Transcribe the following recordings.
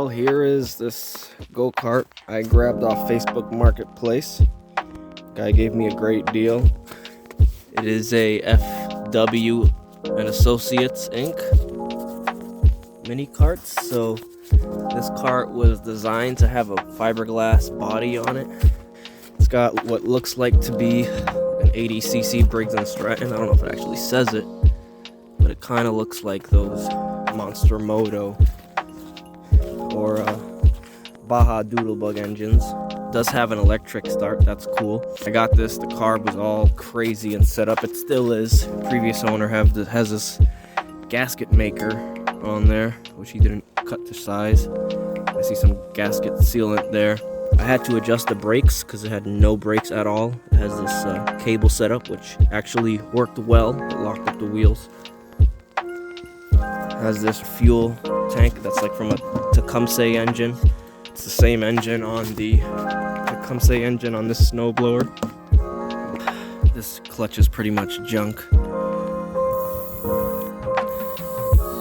Well, here is this go-kart I grabbed off Facebook Marketplace. Guy gave me a great deal. It is a FW and Associates Inc. mini kart. So this kart was designed to have a fiberglass body on it. It's got what looks like to be an 80cc Briggs & Stratton. I don't know if it actually says it, but it kind of looks like those Monster Moto or Baja Doodlebug engines. It does have an electric start, that's cool. I got this, the carb was all crazy and set up. It still is. Previous owner has this gasket maker on there, which he didn't cut to size. I see some gasket sealant there. I had to adjust the brakes because it had no brakes at all. It has this cable setup, which actually worked well. It locked up the wheels. It has this fuel tank that's like from a Tecumseh engine. It's the same engine on the Tecumseh engine on this snowblower. This clutch is pretty much junk.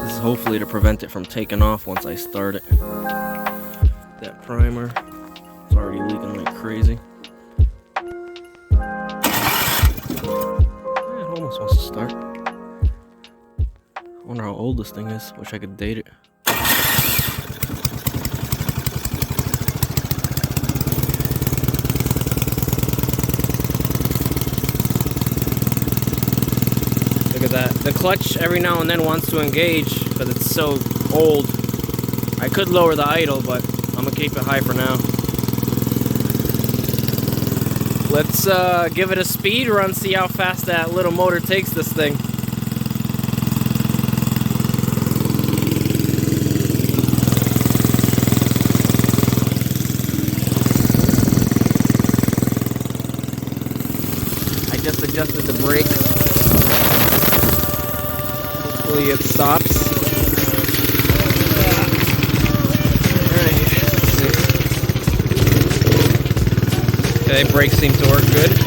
This is hopefully to prevent it from taking off once I start it. That primer is already leaking like crazy. It almost wants to start. I wonder how old this thing is. Wish I could date it. Look at that. The clutch every now and then wants to engage because it's so old. I could lower the idle, but I'm gonna keep it high for now. Let's give it a speed run, see how fast that little motor takes this thing. I just adjusted the brake. Hopefully it stops. Okay, brakes seem to work good.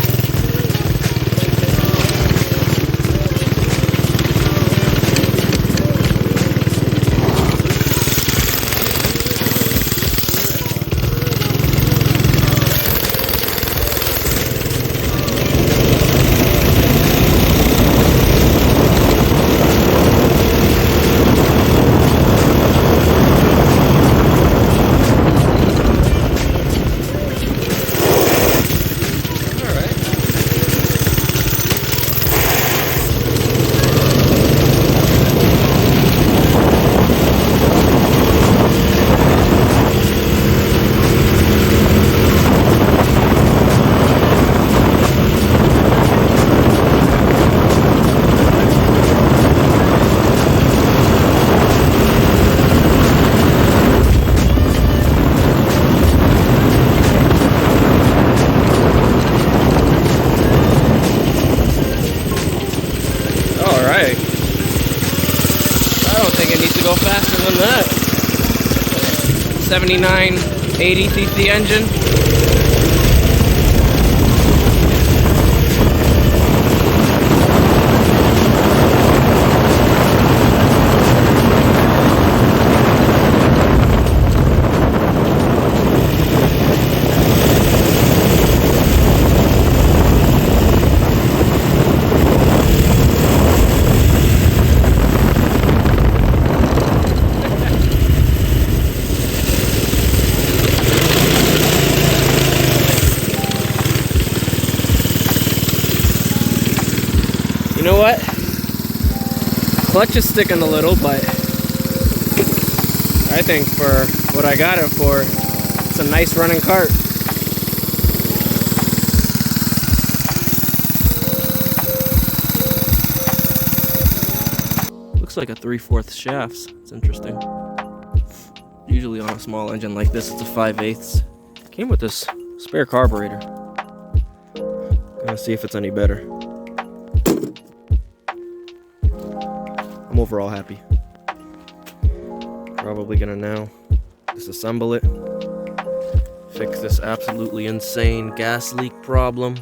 Go faster than that. 79 80cc engine. You know what? Clutch is sticking a little, but I think for what I got it for, it's a nice running kart. Looks like a 3/4 shafts. It's interesting. Usually on a small engine like this, it's a 5/8. Came with this spare carburetor. Gonna see if it's any better. I'm overall happy. Probably gonna now disassemble it, fix this absolutely insane gas leak problem,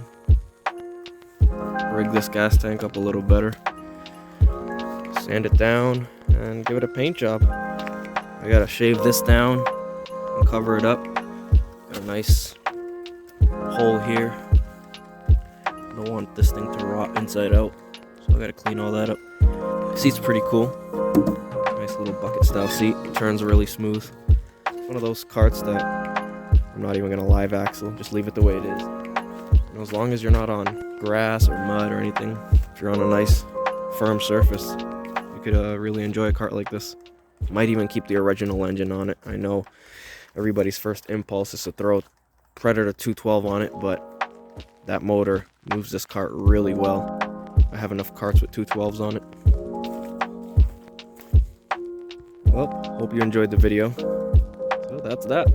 rig this gas tank up a little better, sand it down, and give it a paint job. I gotta shave this down, cover it up. Got a nice hole here. Don't want this thing to rot inside out, so I gotta clean all that up. Seat's pretty cool. Nice little bucket style seat. It turns really smooth. One of those karts that I'm not even gonna live axle, just leave it the way it is. And as long as you're not on grass or mud or anything, if you're on a nice firm surface, you could really enjoy a kart like this. Might even keep the original engine on it. I know everybody's first impulse is to throw Predator 212 on it, but that motor moves this kart really well. I have enough karts with 212s on it. Well, hope you enjoyed the video. So that's that.